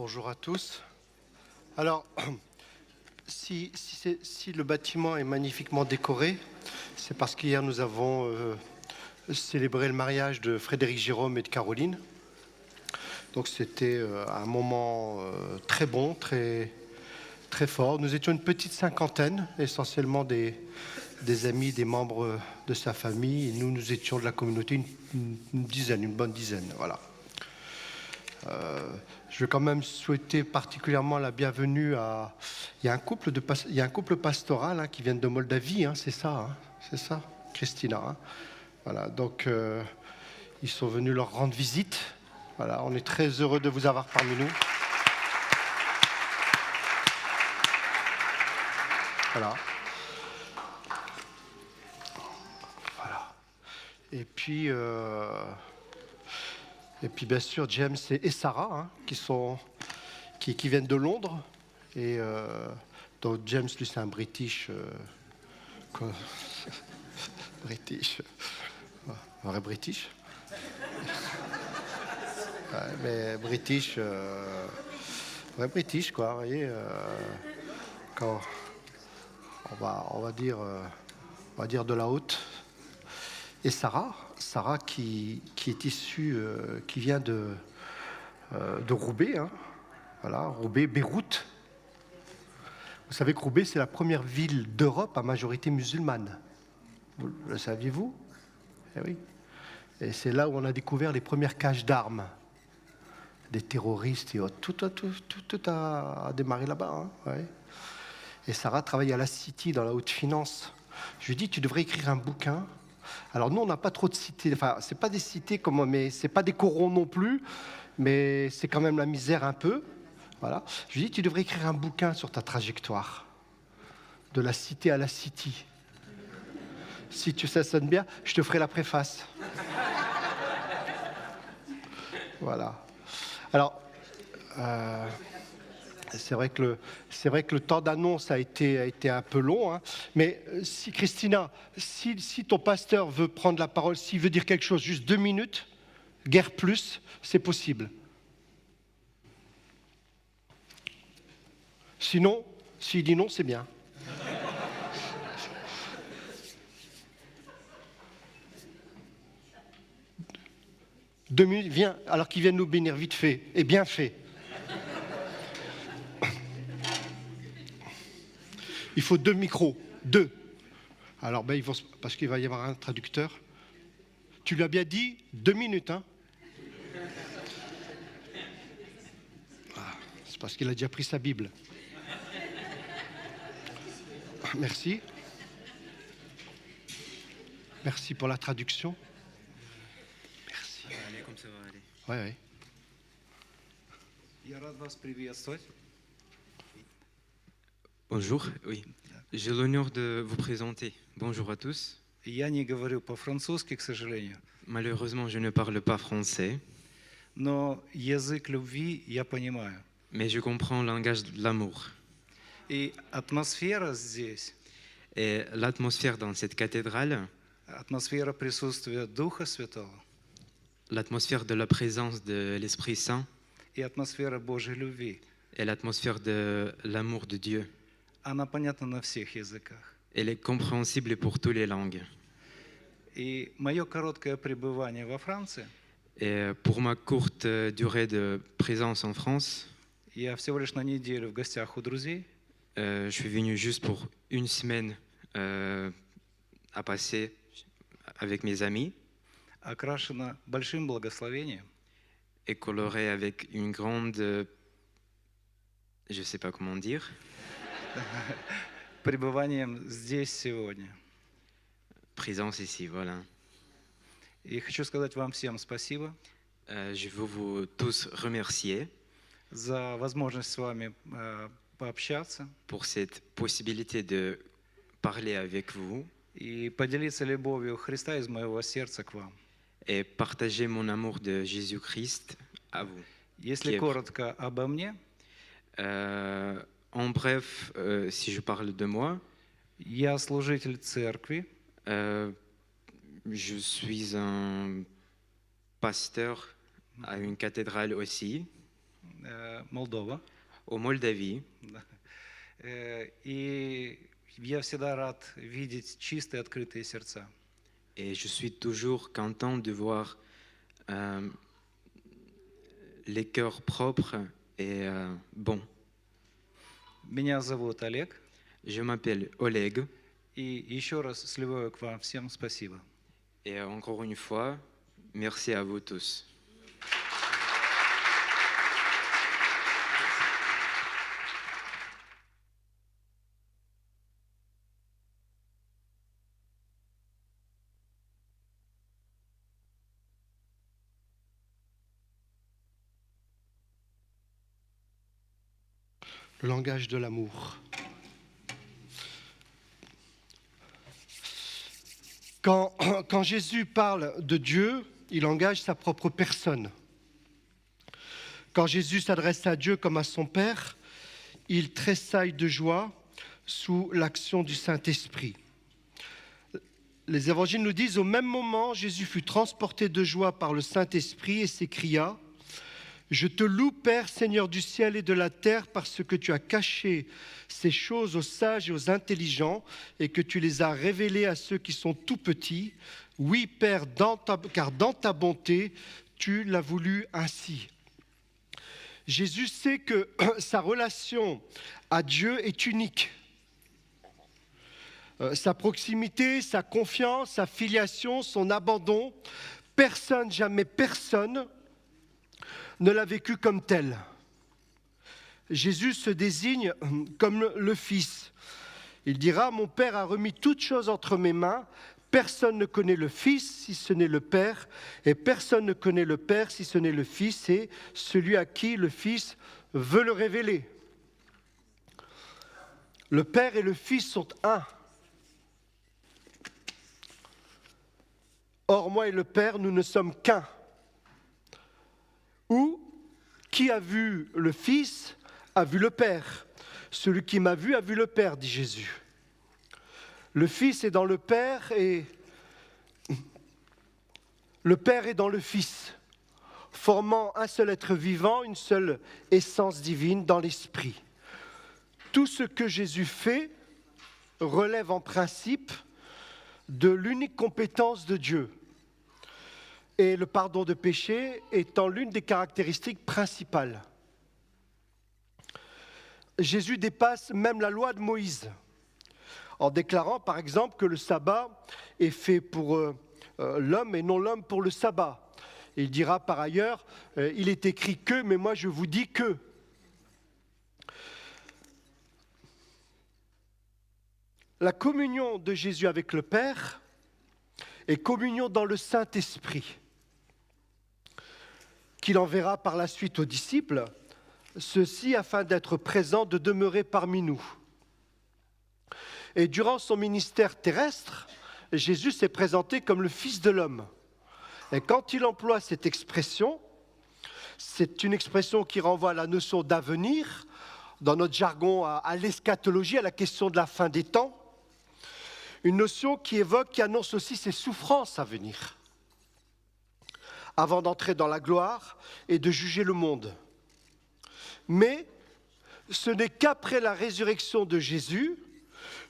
Bonjour à tous. Alors, si le bâtiment est magnifiquement décoré, c'est parce qu'hier nous avons célébré le mariage de Frédéric Jérôme et de Caroline. Donc c'était un moment très bon, très, très fort. Nous étions une petite cinquantaine, essentiellement des amis, des membres de sa famille. Et nous étions de la communauté une dizaine, une bonne dizaine. Voilà. Je veux quand même souhaiter particulièrement la bienvenue à... Il y a un couple pastoral qui vient de Moldavie, c'est ça, Christina. Voilà, donc ils sont venus leur rendre visite. Voilà, on est très heureux de vous avoir parmi nous. Voilà. Voilà. Et puis bien sûr, James et Sarah, qui viennent de Londres. Et donc James, lui, c'est un British. British. Un vrai British. Ouais, mais British. Vrai British, quoi. Vous voyez, quand on va dire de la haute. Et Sarah qui est issue, qui vient de Roubaix, voilà, Roubaix, Beyrouth. Vous savez que Roubaix, c'est la première ville d'Europe à majorité musulmane. Le saviez-vous? Eh oui. Et c'est là où on a découvert les premières caches d'armes des terroristes et autres. Tout a démarré là-bas. Ouais. Et Sarah travaille à la City, dans la haute finance. Je lui ai dit, tu devrais écrire un bouquin. Alors nous, on n'a pas trop de cités. Enfin, c'est pas des cités mais c'est pas des corons non plus, mais c'est quand même la misère un peu. Voilà. Je lui ai dit, tu devrais écrire un bouquin sur ta trajectoire, de la cité à la City. Si ça sonne bien, je te ferai la préface. Voilà. Alors, c'est vrai que le temps d'annonce a été un peu long, mais si Christina, si ton pasteur veut prendre la parole, s'il veut dire quelque chose, juste 2 minutes, guère plus, c'est possible. Sinon, s'il dit non, c'est bien. Deux minutes, viens, alors qu'il vient nous bénir vite fait, et bien fait. Il faut 2 micros, 2. Alors, parce qu'il va y avoir un traducteur. Tu lui as bien dit 2 minutes, c'est parce qu'il a déjà pris sa Bible. Merci. Merci pour la traduction. Merci. Allez, comme ça va aller. Ouais. Bonjour, oui. J'ai l'honneur de vous présenter. Bonjour à tous. Я не говорю по-французски, к сожалению. Malheureusement, je ne parle pas français, Но язык любви я понимаю. mais je comprends le langage de l'amour. И атмосфера здесь, Et l'atmosphère dans cette cathédrale, атмосфера присутствия Духа Святого l'atmosphère de la présence de l'Esprit Saint и атмосфера Божьей любви, et l'atmosphère de l'amour de Dieu, она понятна на всех языках. elle est compréhensible pour toutes les langues. И мое короткое пребывание во Франции, Et pour ma courte durée de présence en France, я всего лишь на неделю в гостях у друзей, je suis venu juste pour une semaine à passer avec mes amis, окрашена большим благословением, et coloré avec une grande, je ne sais pas comment dire, пребыванием здесь сегодня. présence ici, voilà. И хочу сказать вам всем спасибо Je veux vous tous remercier за возможность с вами пообщаться pour cette possibilité de parler avec vous и поделиться любовью Христа из моего сердца к вам. et partager mon amour de Jésus-Christ à vous. Если коротко обо мне, En bref, si je parle de moi, я служитель церкви, je suis un pasteur à une cathédrale aussi. Молдова. au Moldavie. Да. И я всегда рад видеть чистые, открытые сердца. Et je suis toujours content de voir les cœurs propres et bons. Меня зовут Олег. Je m'appelle Oleg И еще раз сливаю к вам всем спасибо. et encore une fois, merci à vous tous. Le langage de l'amour. Quand Jésus parle de Dieu, il engage sa propre personne. Quand Jésus s'adresse à Dieu comme à son Père, il tressaille de joie sous l'action du Saint-Esprit. Les évangiles nous disent, au même moment, Jésus fut transporté de joie par le Saint-Esprit et s'écria, « Je te loue, Père, Seigneur du ciel et de la terre, parce que tu as caché ces choses aux sages et aux intelligents et que tu les as révélées à ceux qui sont tout petits. Oui, Père, car dans ta bonté, tu l'as voulu ainsi. » Jésus sait que sa relation à Dieu est unique. Sa proximité, sa confiance, sa filiation, son abandon, personne, jamais personne, ne l'a vécu comme tel. Jésus se désigne comme le Fils. Il dira, « Mon Père a remis toutes choses entre mes mains. Personne ne connaît le Fils si ce n'est le Père, et personne ne connaît le Père si ce n'est le Fils, et celui à qui le Fils veut le révéler. » Le Père et le Fils sont un. Or, moi et le Père, nous ne sommes qu'un. Ou, qui a vu le Fils a vu le Père. Celui qui m'a vu a vu le Père, dit Jésus. Le Fils est dans le Père et le Père est dans le Fils, formant un seul être vivant, une seule essence divine dans l'Esprit. Tout ce que Jésus fait relève en principe de l'unique compétence de Dieu. Et le pardon de péché étant l'une des caractéristiques principales. Jésus dépasse même la loi de Moïse, en déclarant par exemple que le sabbat est fait pour l'homme et non l'homme pour le sabbat. Et il dira par ailleurs, il est écrit que, mais moi je vous dis que. La communion de Jésus avec le Père est communion dans le Saint-Esprit, qu'il enverra par la suite aux disciples, ceci afin d'être présent, de demeurer parmi nous. Et durant son ministère terrestre, Jésus s'est présenté comme le Fils de l'homme. Et quand il emploie cette expression, c'est une expression qui renvoie à la notion d'avenir, dans notre jargon à l'eschatologie, à la question de la fin des temps, une notion qui annonce aussi ses souffrances à venir, avant d'entrer dans la gloire et de juger le monde. Mais ce n'est qu'après la résurrection de Jésus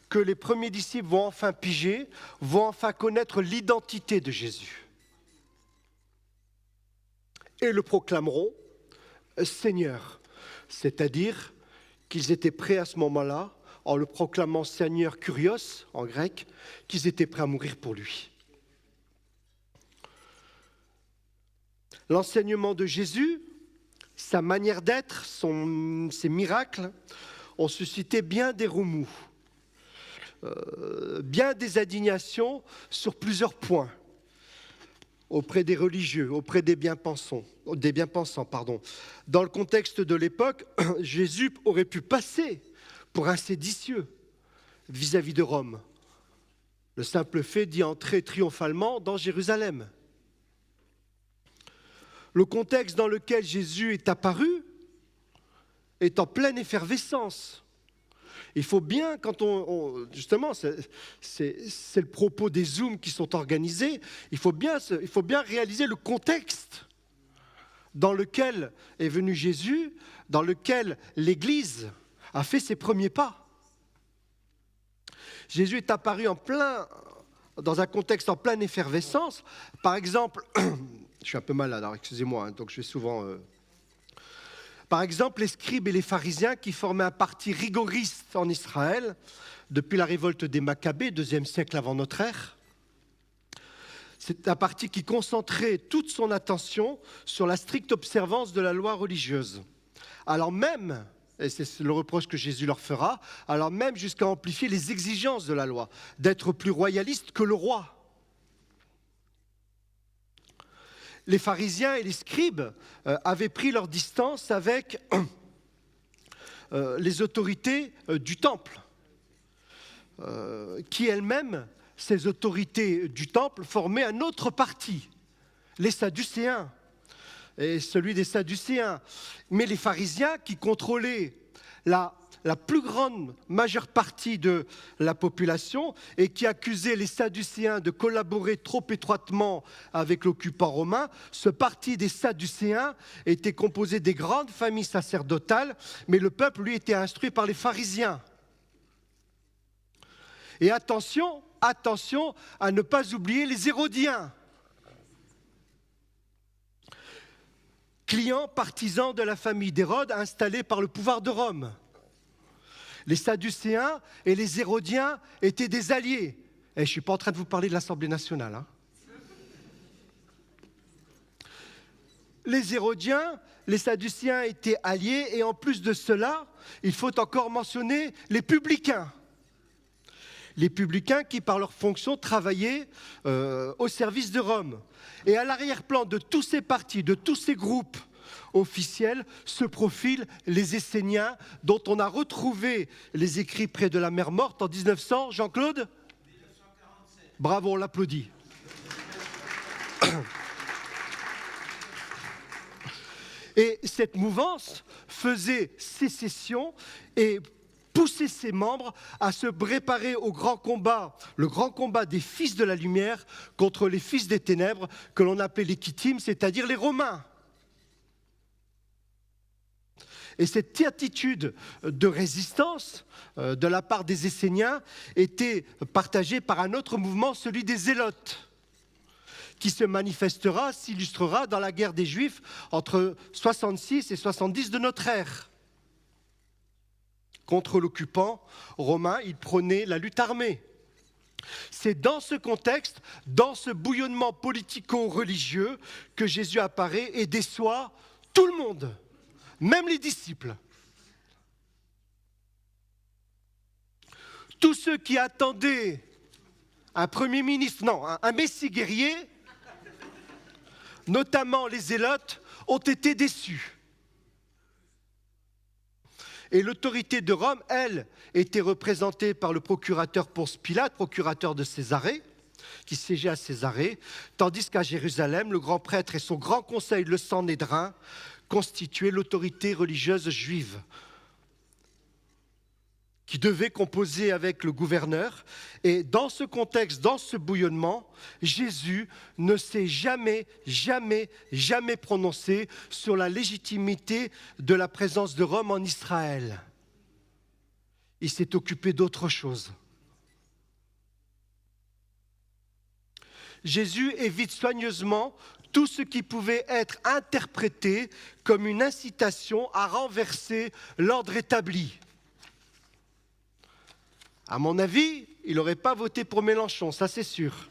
que les premiers disciples vont enfin piger, vont enfin connaître l'identité de Jésus. Et le proclameront Seigneur, c'est-à-dire qu'ils étaient prêts à ce moment-là, en le proclamant Seigneur Kurios en grec, qu'ils étaient prêts à mourir pour lui. L'enseignement de Jésus, sa manière d'être, ses miracles ont suscité bien des remous, bien des indignations sur plusieurs points auprès des religieux, auprès des bien-pensants. Dans le contexte de l'époque, Jésus aurait pu passer pour un séditieux vis-à-vis de Rome. Le simple fait d'y entrer triomphalement dans Jérusalem. Le contexte dans lequel Jésus est apparu est en pleine effervescence. Il faut bien, quand justement, c'est le propos des Zooms qui sont organisés, il faut bien réaliser le contexte dans lequel est venu Jésus, dans lequel l'Église a fait ses premiers pas. Jésus est apparu dans un contexte en pleine effervescence. Par exemple, je suis un peu malade, alors excusez-moi, donc je vais souvent... Par exemple, les scribes et les pharisiens qui formaient un parti rigoriste en Israël depuis la révolte des Maccabées, 2e siècle avant notre ère. C'est un parti qui concentrait toute son attention sur la stricte observance de la loi religieuse. Alors même, et c'est le reproche que Jésus leur fera, alors même jusqu'à amplifier les exigences de la loi, d'être plus royaliste que le roi. Les pharisiens et les scribes avaient pris leur distance avec les autorités du temple, qui elles-mêmes, ces autorités du temple, formaient un autre parti, les Sadducéens, et celui des Sadducéens. Mais les pharisiens, qui contrôlaient la plus grande majeure partie de la population et qui accusaient les Sadducéens de collaborer trop étroitement avec l'occupant romain, ce parti des Sadducéens était composé des grandes familles sacerdotales, mais le peuple, lui, était instruit par les pharisiens. Et attention à ne pas oublier les Hérodiens, clients partisans de la famille d'Hérode installés par le pouvoir de Rome. Les Sadducéens et les Hérodiens étaient des alliés. Et je ne suis pas en train de vous parler de l'Assemblée nationale. Hein. Les Hérodiens, les Sadducéens étaient alliés, et en plus de cela, il faut encore mentionner les publicains. Les publicains qui, par leur fonction, travaillaient au service de Rome. Et à l'arrière-plan de tous ces partis, de tous ces groupes officiels, se profilent les Esséniens, dont on a retrouvé les écrits près de la mer Morte en 1900. Jean-Claude ? 1947. Bravo, on l'applaudit. Et cette mouvance faisait sécession et poussait ses membres à se préparer au grand combat, le grand combat des fils de la lumière contre les fils des ténèbres, que l'on appelait les Kittim, c'est-à-dire les Romains. Et cette attitude de résistance de la part des Esséniens était partagée par un autre mouvement, celui des Zélotes, qui se manifestera, s'illustrera dans la guerre des Juifs entre 66 et 70 de notre ère. Contre l'occupant romain, il prônait la lutte armée. C'est dans ce contexte, dans ce bouillonnement politico-religieux, que Jésus apparaît et déçoit tout le monde, même les disciples. Tous ceux qui attendaient un premier ministre, non, un messie guerrier, notamment les Zélotes, ont été déçus. Et l'autorité de Rome, elle, était représentée par le procurateur Ponce Pilate, procurateur de Césarée, qui siégeait à Césarée, tandis qu'à Jérusalem, le grand prêtre et son grand conseil, le Sanhédrin, constituaient l'autorité religieuse juive, qui devait composer avec le gouverneur. Et dans ce contexte, dans ce bouillonnement, Jésus ne s'est jamais prononcé sur la légitimité de la présence de Rome en Israël. Il s'est occupé d'autre chose. Jésus évite soigneusement tout ce qui pouvait être interprété comme une incitation à renverser l'ordre établi. À mon avis, il n'aurait pas voté pour Mélenchon, ça c'est sûr.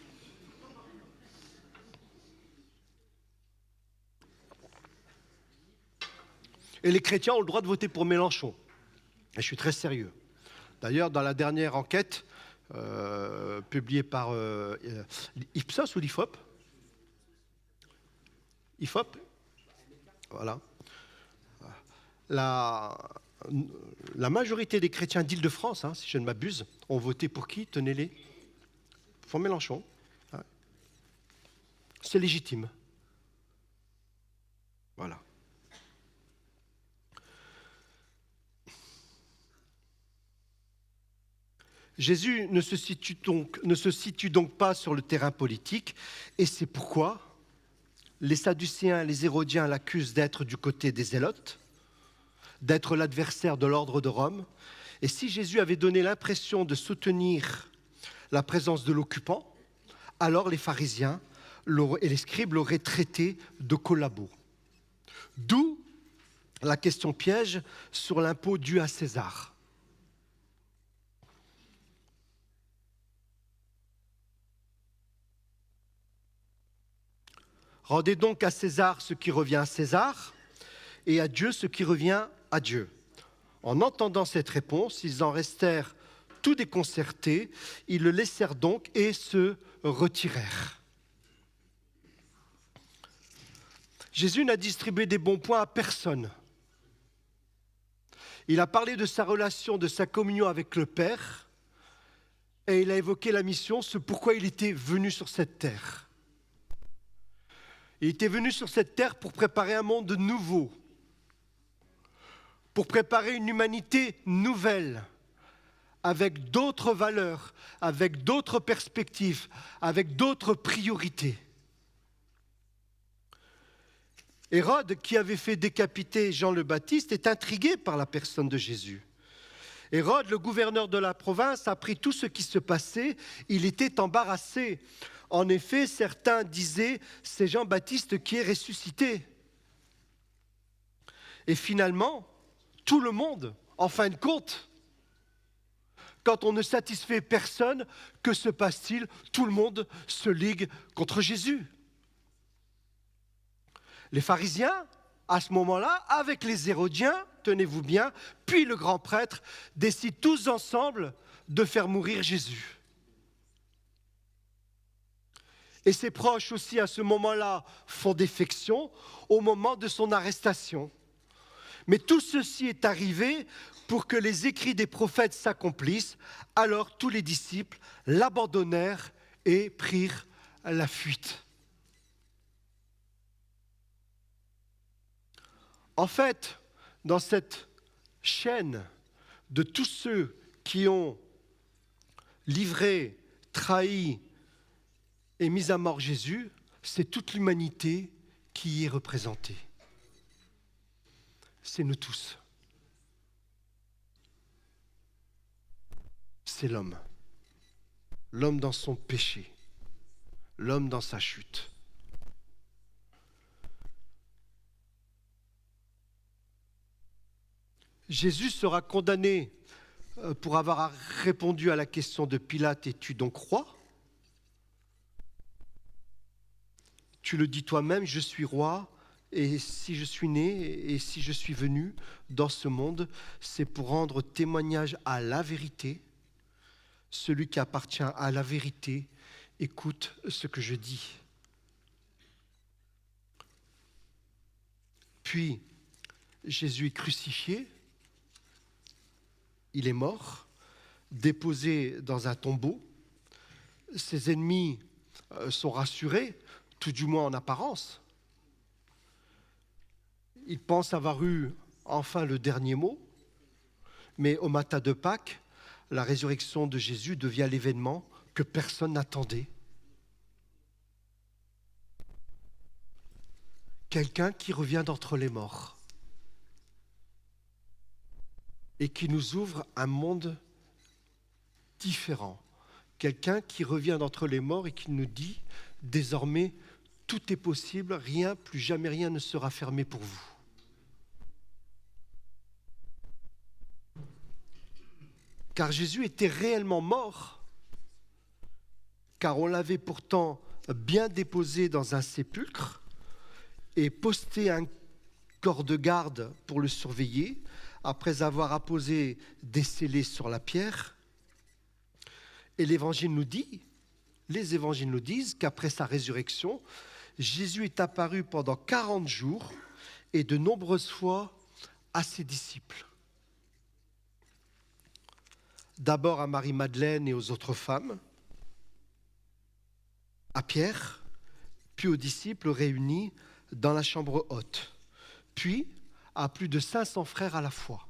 Et les chrétiens ont le droit de voter pour Mélenchon. Et je suis très sérieux. D'ailleurs, dans la dernière enquête publiée par Ipsos ou l'IFOP, voilà. La majorité des chrétiens d'Île-de-France, si je ne m'abuse, ont voté pour qui? Tenez-les. Pour Mélenchon. C'est légitime. Voilà. Jésus ne se situe donc pas sur le terrain politique, et c'est pourquoi les Sadducéens et les Hérodiens l'accusent d'être du côté des Zélotes, d'être l'adversaire de l'ordre de Rome. Et si Jésus avait donné l'impression de soutenir la présence de l'occupant, alors les pharisiens et les scribes l'auraient traité de collabo. D'où la question piège sur l'impôt dû à César. Rendez donc à César ce qui revient à César et à Dieu ce qui revient à Dieu. En entendant cette réponse, ils en restèrent tout déconcertés, ils le laissèrent donc et se retirèrent. Jésus n'a distribué des bons points à personne. Il a parlé de sa relation, de sa communion avec le Père, et il a évoqué la mission, ce pourquoi il était venu sur cette terre. Il était venu sur cette terre pour préparer un monde nouveau, pour préparer une humanité nouvelle, avec d'autres valeurs, avec d'autres perspectives, avec d'autres priorités. Hérode, qui avait fait décapiter Jean le Baptiste, est intrigué par la personne de Jésus. Hérode, le gouverneur de la province, a appris tout ce qui se passait. Il était embarrassé. En effet, certains disaient « c'est Jean-Baptiste qui est ressuscité ». Et finalement, tout le monde, en fin de compte, quand on ne satisfait personne, que se passe-t-il? Tout le monde se ligue contre Jésus. Les pharisiens, à ce moment-là, avec les Hérodiens, tenez-vous bien, puis le grand prêtre, décident tous ensemble de faire mourir Jésus. Et ses proches aussi, à ce moment-là, font défection au moment de son arrestation. Mais tout ceci est arrivé pour que les écrits des prophètes s'accomplissent. Alors tous les disciples l'abandonnèrent et prirent la fuite. En fait, dans cette chaîne de tous ceux qui ont livré, trahi et mis à mort Jésus, c'est toute l'humanité qui y est représentée. C'est nous tous. C'est l'homme. L'homme dans son péché. L'homme dans sa chute. Jésus sera condamné pour avoir répondu à la question de Pilate « Es-tu donc roi ?» Tu le dis toi-même, je suis roi, et si je suis né, et si je suis venu dans ce monde, c'est pour rendre témoignage à la vérité. Celui qui appartient à la vérité, écoute ce que je dis. Puis, Jésus est crucifié, il est mort, déposé dans un tombeau. Ses ennemis sont rassurés, tout du moins en apparence. Ils pensent avoir eu enfin le dernier mot, mais au matin de Pâques, la résurrection de Jésus devient l'événement que personne n'attendait. Quelqu'un qui revient d'entre les morts et qui nous ouvre un monde différent. Quelqu'un qui revient d'entre les morts et qui nous dit « Désormais, tout est possible, rien, plus jamais rien ne sera fermé pour vous. » Car Jésus était réellement mort, car on l'avait pourtant bien déposé dans un sépulcre et posté un corps de garde pour le surveiller, après avoir apposé des scellés sur la pierre. Et les évangiles nous disent qu'après sa résurrection, Jésus est apparu pendant 40 jours et de nombreuses fois à ses disciples. D'abord à Marie-Madeleine et aux autres femmes, à Pierre, puis aux disciples réunis dans la chambre haute, puis à plus de 500 frères à la fois.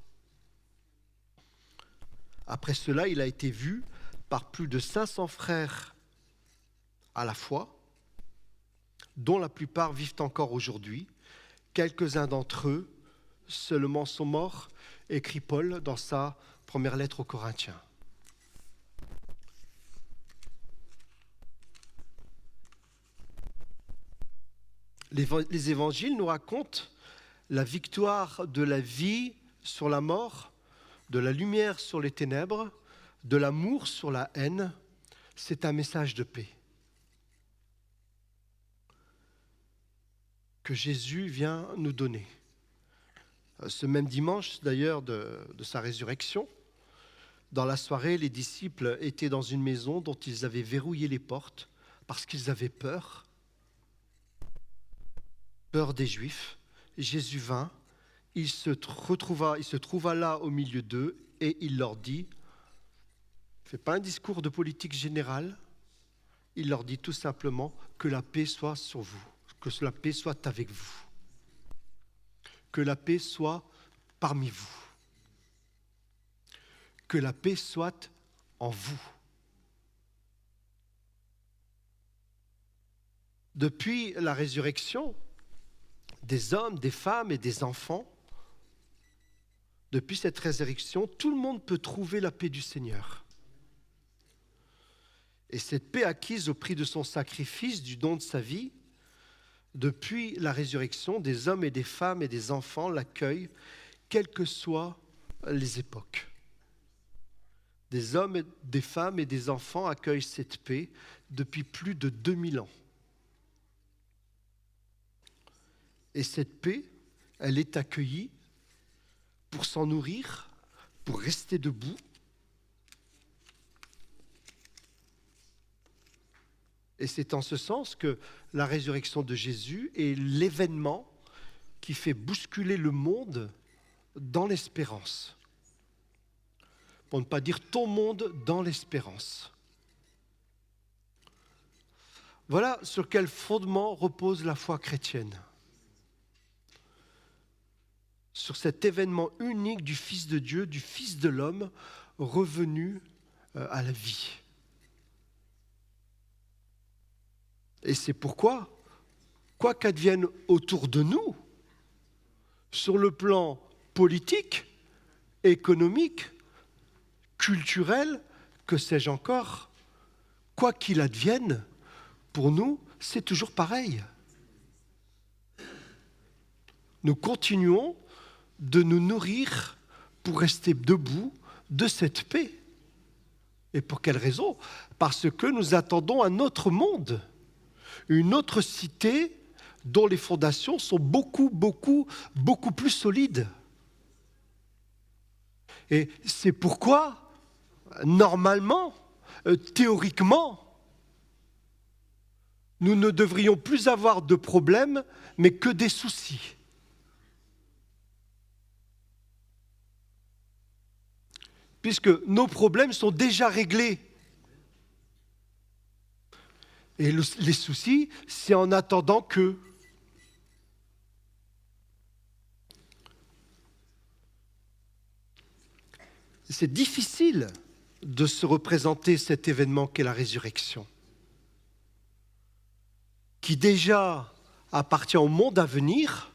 Après cela, il a été vu par plus de 500 frères à la fois, dont la plupart vivent encore aujourd'hui. Quelques-uns d'entre eux seulement sont morts, écrit Paul dans sa première lettre aux Corinthiens. Les évangiles nous racontent la victoire de la vie sur la mort, de la lumière sur les ténèbres, de l'amour sur la haine. C'est un message de paix que Jésus vient nous donner. Ce même dimanche, d'ailleurs, de sa résurrection, dans la soirée, les disciples étaient dans une maison dont ils avaient verrouillé les portes parce qu'ils avaient peur des Juifs. Jésus vint, il se trouva là au milieu d'eux et il leur dit, il ne fait pas un discours de politique générale, il leur dit tout simplement que la paix soit sur vous, que la paix soit avec vous, que la paix soit parmi vous, que la paix soit en vous. Depuis la résurrection, des hommes, des femmes et des enfants, depuis cette résurrection, tout le monde peut trouver la paix du Seigneur. Et cette paix acquise au prix de son sacrifice, du don de sa vie, depuis la résurrection, des hommes et des femmes et des enfants l'accueillent, quelles que soient les époques. Des hommes, des femmes et des enfants accueillent cette paix depuis plus de 2000 ans. Et cette paix, elle est accueillie pour s'en nourrir, pour rester debout. Et c'est en ce sens que la résurrection de Jésus est l'événement qui fait bousculer le monde dans l'espérance. Pour ne pas dire ton monde dans l'espérance. Voilà sur quel fondement repose la foi chrétienne. Sur cet événement unique du Fils de Dieu, du Fils de l'homme, revenu à la vie. Et c'est pourquoi, quoi qu'advienne autour de nous, sur le plan politique, économique, culturel, que sais-je encore, quoi qu'il advienne, pour nous, c'est toujours pareil. Nous continuons de nous nourrir pour rester debout de cette paix. Et pour quelle raison ? Parce que nous attendons un autre monde, une autre cité dont les fondations sont beaucoup plus solides. Et c'est pourquoi, normalement, théoriquement, nous ne devrions plus avoir de problèmes, mais que des soucis. Puisque nos problèmes sont déjà réglés. Et les soucis, c'est en attendant que. C'est difficile de se représenter cet événement qu'est la résurrection, qui déjà appartient au monde à venir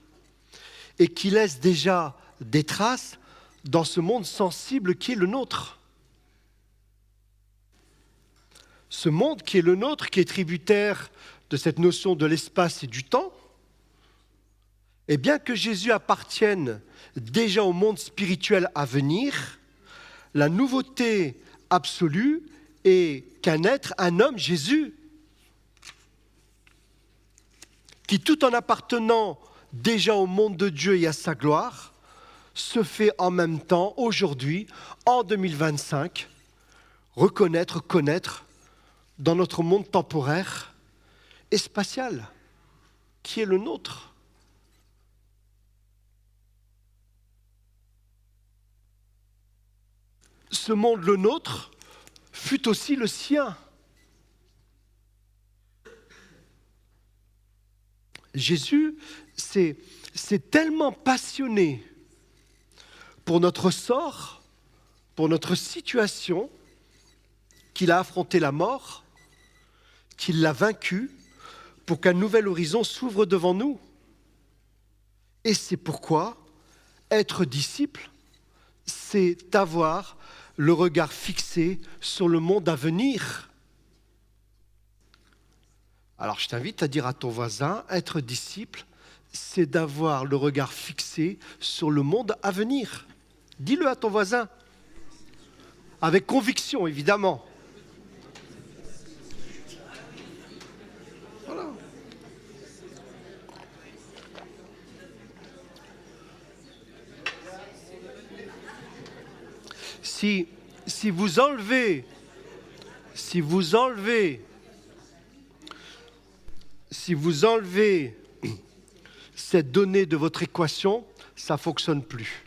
et qui laisse déjà des traces dans ce monde sensible qui est le nôtre. Ce monde qui est le nôtre, qui est tributaire de cette notion de l'espace et du temps, et bien que Jésus appartienne déjà au monde spirituel à venir, la nouveauté absolue est qu'un être, un homme, Jésus, qui tout en appartenant déjà au monde de Dieu et à sa gloire, se fait en même temps, aujourd'hui, en 2025, reconnaître, connaître dans notre monde temporaire et spatial, qui est le nôtre. Ce monde, le nôtre, fut aussi le sien. Jésus s'est tellement passionné pour notre sort, pour notre situation, qu'il a affronté la mort, qu'il l'a vaincue, pour qu'un nouvel horizon s'ouvre devant nous. Et c'est pourquoi être disciple, c'est avoir le regard fixé sur le monde à venir. Alors je t'invite à dire à ton voisin, être disciple, c'est d'avoir le regard fixé sur le monde à venir. Dis-le à ton voisin, avec conviction évidemment. Voilà. Si vous enlevez cette donnée de votre équation, ça ne fonctionne plus.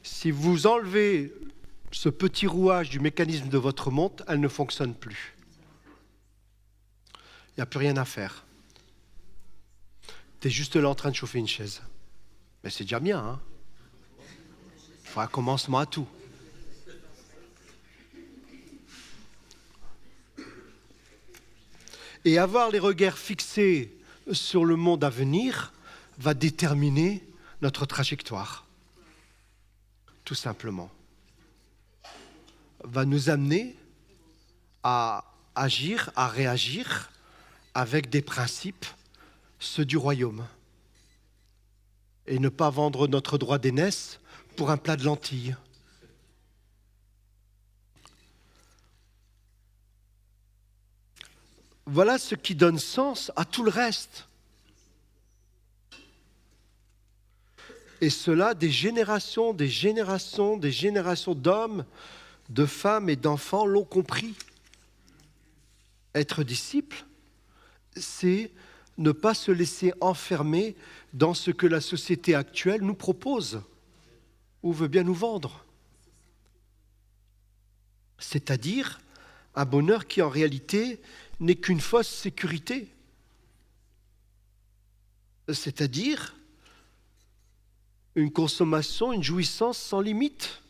Si vous enlevez ce petit rouage du mécanisme de votre montre, elle ne fonctionne plus. Il n'y a plus rien à faire. Tu es juste là en train de chauffer une chaise. Mais c'est déjà bien, hein? Il faut un commencement à tout. Et avoir les regards fixés sur le monde à venir va déterminer notre trajectoire. Tout simplement. Va nous amener à agir, à réagir avec des principes, ceux du royaume. Et ne pas vendre notre droit d'aînesse pour un plat de lentilles. Voilà ce qui donne sens à tout le reste. Et cela, des générations d'hommes, de femmes et d'enfants l'ont compris. Être disciple, c'est ne pas se laisser enfermer dans ce que la société actuelle nous propose ou veut bien nous vendre. C'est-à-dire un bonheur qui en réalité n'est qu'une fausse sécurité. C'est-à-dire une consommation, une jouissance sans limite.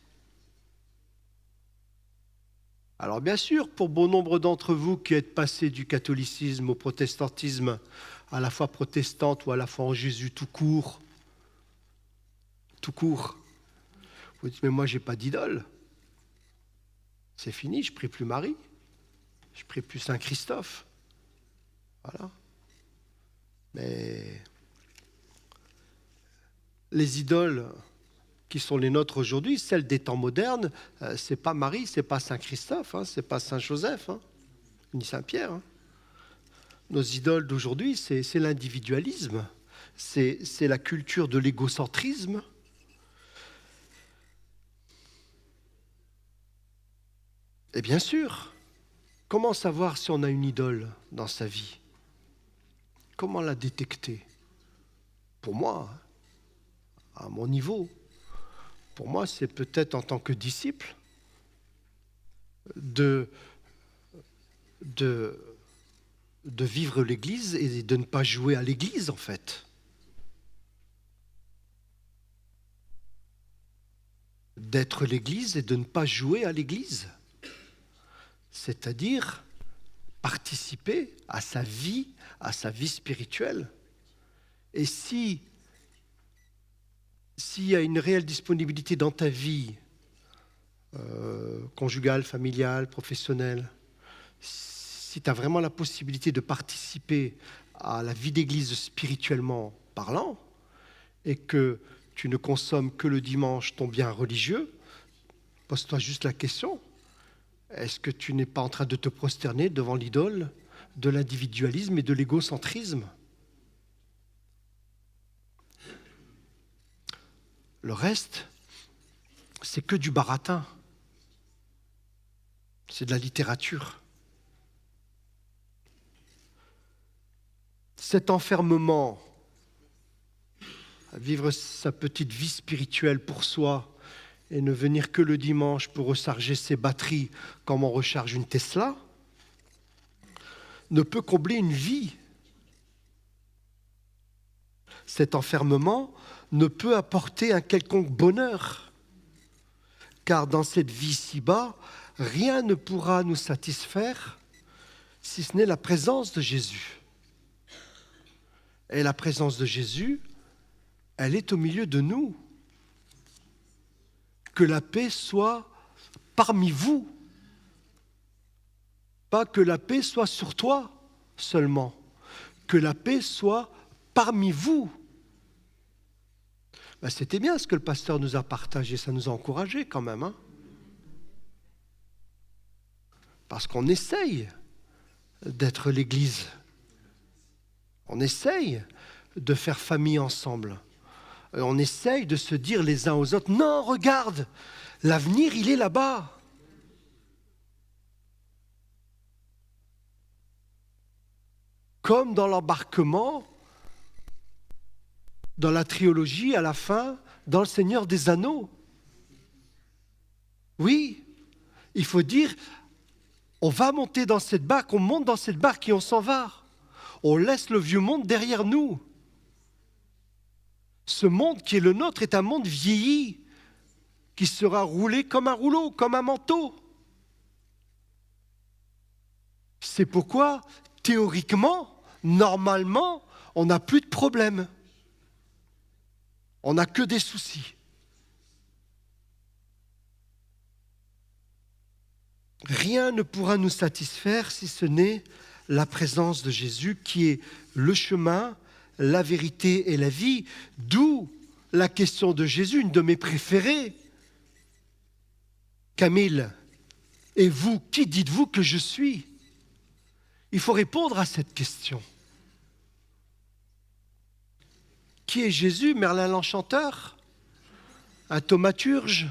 Alors bien sûr, pour bon nombre d'entre vous qui êtes passés du catholicisme au protestantisme, à la fois protestante ou à la foi en Jésus tout court, vous dites, mais moi j'ai pas d'idole. C'est fini, je prie plus Marie, je prie plus Saint Christophe. Voilà. Mais les idoles qui sont les nôtres aujourd'hui, celles des temps modernes, c'est pas Marie, c'est pas Saint Christophe, hein, c'est pas Saint Joseph, hein, ni Saint Pierre. Hein. Nos idoles d'aujourd'hui, c'est l'individualisme, c'est la culture de l'égocentrisme. Et bien sûr, comment savoir si on a une idole dans sa vie? Comment la détecter? Pour moi, à mon niveau, pour moi, c'est peut-être en tant que disciple de vivre l'Église et de ne pas jouer à l'Église, en fait. D'être l'Église et de ne pas jouer à l'Église. C'est-à-dire participer à sa vie spirituelle. Et s'il y a une réelle disponibilité dans ta vie conjugale, familiale, professionnelle, si tu as vraiment la possibilité de participer à la vie d'église spirituellement parlant, et que tu ne consommes que le dimanche ton bien religieux, pose-toi juste la question, est-ce que tu n'es pas en train de te prosterner devant l'idole de l'individualisme et de l'égocentrisme? Le reste, c'est que du baratin. C'est de la littérature. Cet enfermement à vivre sa petite vie spirituelle pour soi et ne venir que le dimanche pour recharger ses batteries comme on recharge une Tesla, ne peut combler une vie. Cet enfermement ne peut apporter un quelconque bonheur, car dans cette vie ci-bas, rien ne pourra nous satisfaire si ce n'est la présence de Jésus. Et la présence de Jésus, elle est au milieu de nous. Que la paix soit parmi vous. Pas que la paix soit sur toi seulement. Que la paix soit parmi vous. Ben, c'était bien ce que le pasteur nous a partagé, ça nous a encouragés quand même. Hein, parce qu'on essaye d'être l'Église. On essaye de faire famille ensemble. On essaye de se dire les uns aux autres, non, regarde, l'avenir, il est là-bas. Comme dans l'embarquement, dans la trilogie, à la fin, dans le Seigneur des Anneaux. Oui, il faut dire, on va monter dans cette barque, on monte dans cette barque et on s'en va. On laisse le vieux monde derrière nous. Ce monde qui est le nôtre est un monde vieilli, qui sera roulé comme un rouleau, comme un manteau. C'est pourquoi, théoriquement, normalement, on n'a plus de problème. On n'a que des soucis. Rien ne pourra nous satisfaire si ce n'est la présence de Jésus qui est le chemin, la vérité et la vie. D'où la question de Jésus, une de mes préférées. Camille, et vous, qui dites-vous que je suis? Il faut répondre à cette question. Qui est Jésus? Merlin l'Enchanteur? Un thaumaturge?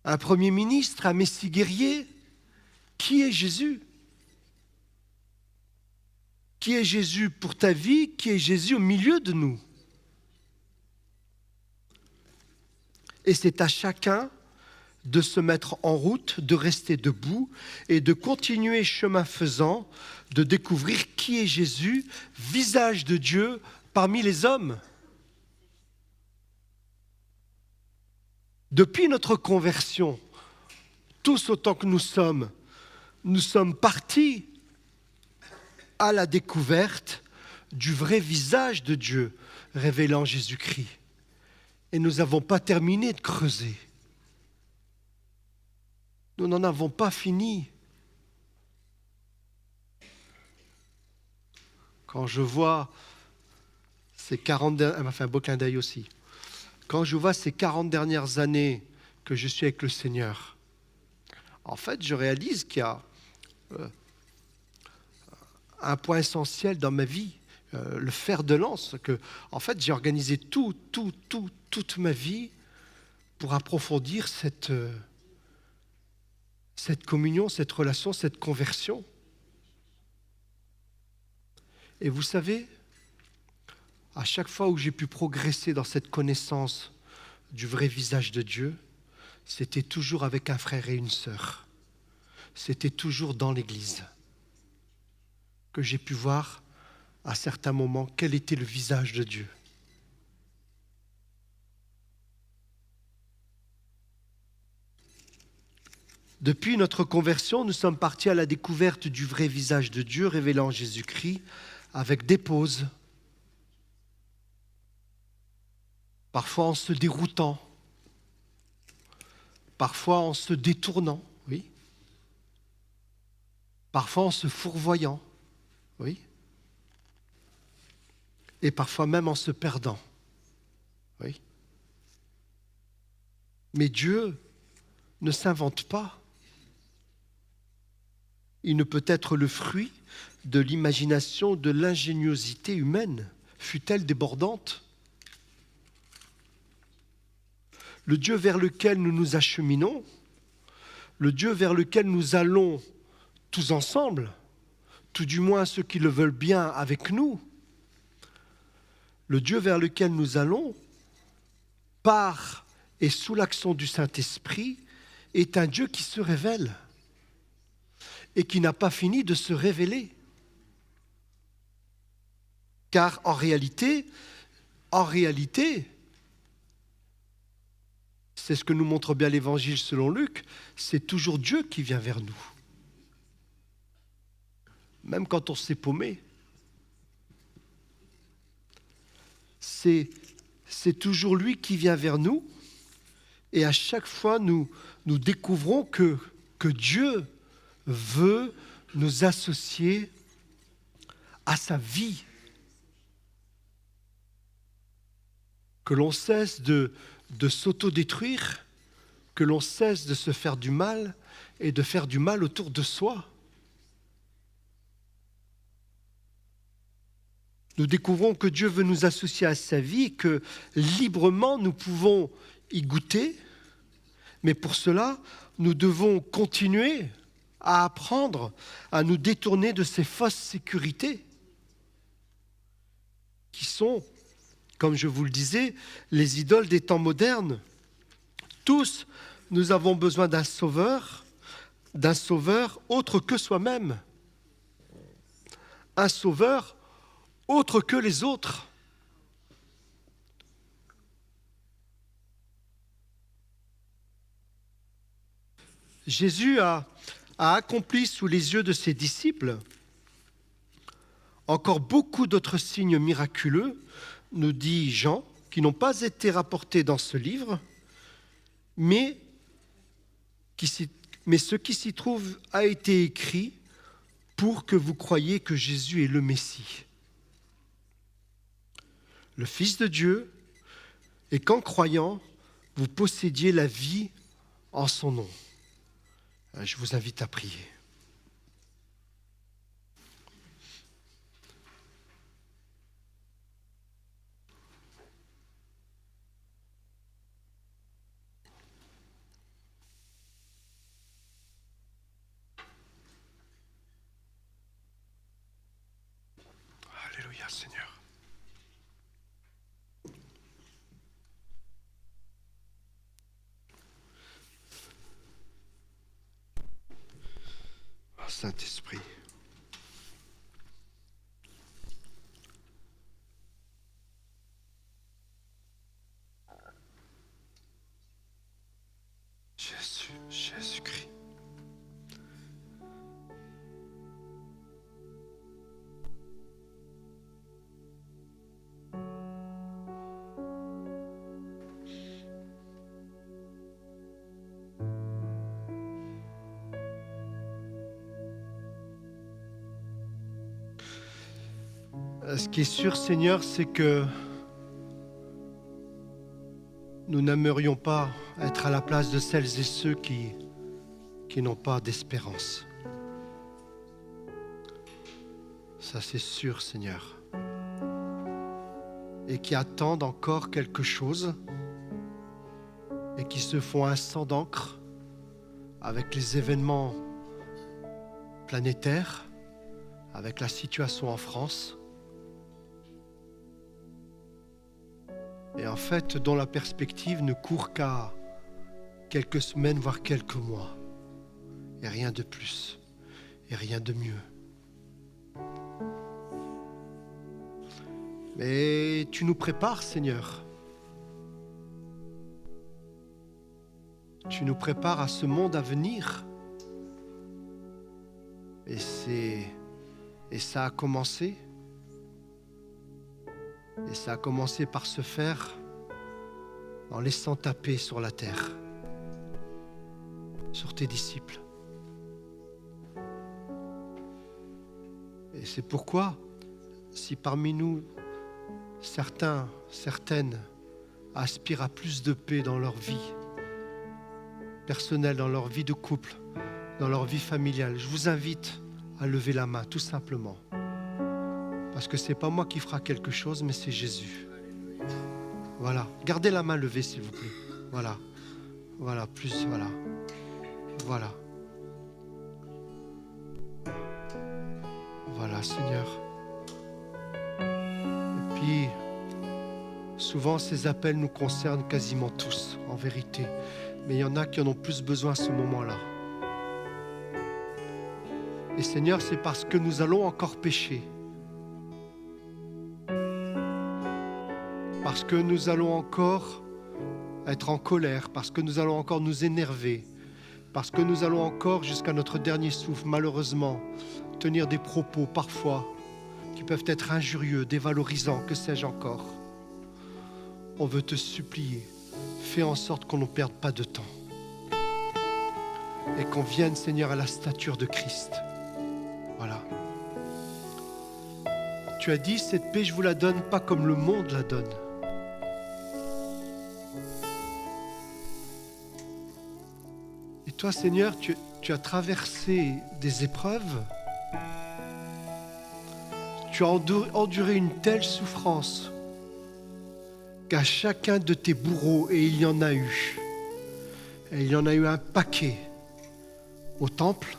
Un premier ministre? Un messie guerrier? Qui est Jésus? Qui est Jésus pour ta vie? Qui est Jésus au milieu de nous? Et c'est à chacun de se mettre en route, de rester debout et de continuer chemin faisant, de découvrir qui est Jésus, visage de Dieu parmi les hommes. Depuis notre conversion, tous autant que nous sommes partis à la découverte du vrai visage de Dieu révélant Jésus-Christ. Et nous n'avons pas terminé de creuser. Nous n'en avons pas fini. Quand je vois ces 40... Elle m'a fait un beau clin d'œil aussi. Quand je vois ces 40 dernières années que je suis avec le Seigneur, en fait, je réalise qu'il y a un point essentiel dans ma vie, le fer de lance, que, en fait, j'ai organisé toute ma vie pour approfondir cette communion, cette relation, cette conversion. Et vous savez, à chaque fois où j'ai pu progresser dans cette connaissance du vrai visage de Dieu, c'était toujours avec un frère et une sœur. C'était toujours dans l'Église que j'ai pu voir à certains moments quel était le visage de Dieu. Depuis notre conversion, nous sommes partis à la découverte du vrai visage de Dieu révélant Jésus-Christ avec des pauses, parfois en se déroutant, parfois en se détournant, oui, parfois en se fourvoyant, oui, et parfois même en se perdant, oui. Mais Dieu ne s'invente pas. Il ne peut être le fruit de l'imagination, de l'ingéniosité humaine, fût-elle débordante. Le Dieu vers lequel nous nous acheminons, le Dieu vers lequel nous allons tous ensemble, tout du moins ceux qui le veulent bien avec nous, le Dieu vers lequel nous allons, par et sous l'action du Saint-Esprit, est un Dieu qui se révèle et qui n'a pas fini de se révéler. Car en réalité, c'est ce que nous montre bien l'Évangile selon Luc, c'est toujours Dieu qui vient vers nous. Même quand on s'est paumé. C'est toujours lui qui vient vers nous. Et à chaque fois, nous découvrons que Dieu veut nous associer à sa vie. Que l'on cesse de s'autodétruire, que l'on cesse de se faire du mal et de faire du mal autour de soi. Nous découvrons que Dieu veut nous associer à sa vie, que librement nous pouvons y goûter, mais pour cela, nous devons continuer à apprendre à nous détourner de ces fausses sécurités qui sont, comme je vous le disais, les idoles des temps modernes. Tous, nous avons besoin d'un sauveur autre que soi-même, un sauveur autre que les autres. Jésus a accompli sous les yeux de ses disciples encore beaucoup d'autres signes miraculeux, nous dit Jean, qui n'ont pas été rapportés dans ce livre, mais ce qui s'y trouve a été écrit pour que vous croyiez que Jésus est le Messie, le Fils de Dieu, et qu'en croyant, vous possédiez la vie en son nom. Je vous invite à prier. Alléluia, Seigneur. Oh, Saint-Esprit. Jésus-Christ. Ce qui est sûr, Seigneur, c'est que nous n'aimerions pas être à la place de celles et ceux qui n'ont pas d'espérance. Ça, c'est sûr, Seigneur. Et qui attendent encore quelque chose et qui se font un sang d'encre avec les événements planétaires, avec la situation en France. Et en fait, dont la perspective ne court qu'à quelques semaines, voire quelques mois. Et rien de plus, et rien de mieux. Mais tu nous prépares, Seigneur. Tu nous prépares à ce monde à venir. Et ça a commencé. Et ça a commencé par se faire en laissant taper sur la terre, sur tes disciples. Et c'est pourquoi, si parmi nous, certaines aspirent à plus de paix dans leur vie personnelle, dans leur vie de couple, dans leur vie familiale, je vous invite à lever la main, tout simplement. Parce que ce n'est pas moi qui fera quelque chose, mais c'est Jésus. Voilà. Gardez la main levée, s'il vous plaît. Voilà. Voilà, plus, voilà. Voilà. Voilà, Seigneur. Et puis, souvent, ces appels nous concernent quasiment tous, en vérité. Mais il y en a qui en ont plus besoin à ce moment-là. Et Seigneur, c'est parce que nous allons encore pécher. Parce que nous allons encore à être en colère, parce que nous allons encore nous énerver, parce que nous allons encore, jusqu'à notre dernier souffle, malheureusement, tenir des propos parfois qui peuvent être injurieux, dévalorisants, que sais-je encore. On veut te supplier, fais en sorte qu'on ne perde pas de temps et qu'on vienne, Seigneur, à la stature de Christ. Voilà. Tu as dit, cette paix, je vous la donne pas comme le monde la donne. Et toi, Seigneur, tu as traversé des épreuves. Tu as enduré une telle souffrance qu'à chacun de tes bourreaux, et il y en a eu, et il y en a eu un paquet, au temple,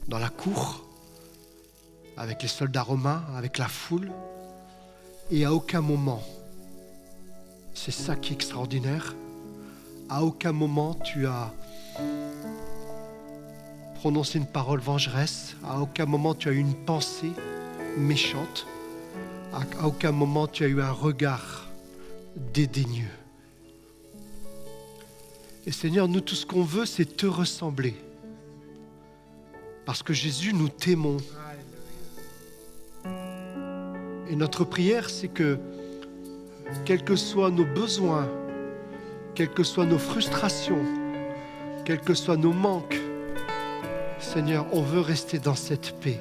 dans la cour, avec les soldats romains, avec la foule, et à aucun moment, c'est ça qui est extraordinaire, à aucun moment tu as prononcé une parole vengeresse, à aucun moment tu as eu une pensée méchante, à aucun moment tu as eu un regard dédaigneux. Et Seigneur, nous, tout ce qu'on veut, c'est te ressembler. Parce que Jésus, nous t'aimons. Et notre prière, c'est que, quels que soient nos besoins, quelles que soient nos frustrations, quels que soient nos manques, Seigneur, on veut rester dans cette paix.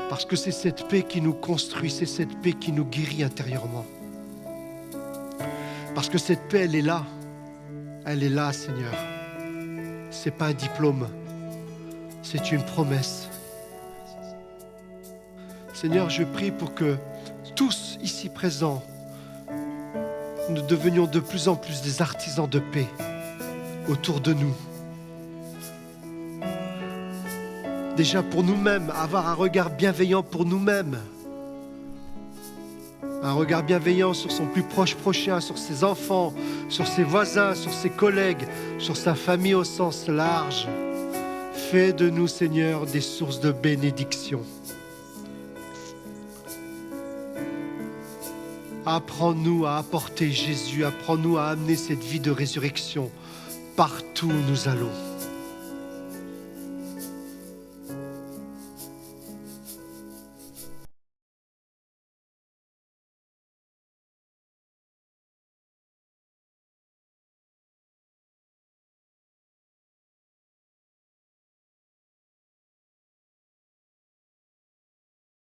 Parce que c'est cette paix qui nous construit, c'est cette paix qui nous guérit intérieurement. Parce que cette paix, elle est là, Seigneur. C'est pas un diplôme, c'est une promesse. Seigneur, je prie pour que tous ici présents, nous devenions de plus en plus des artisans de paix autour de nous. Déjà pour nous-mêmes, avoir un regard bienveillant pour nous-mêmes. Un regard bienveillant sur son plus proche prochain, sur ses enfants, sur ses voisins, sur ses collègues, sur sa famille au sens large. Fais de nous, Seigneur, des sources de bénédiction. Apprends-nous à apporter Jésus, apprends-nous à amener cette vie de résurrection partout où nous allons.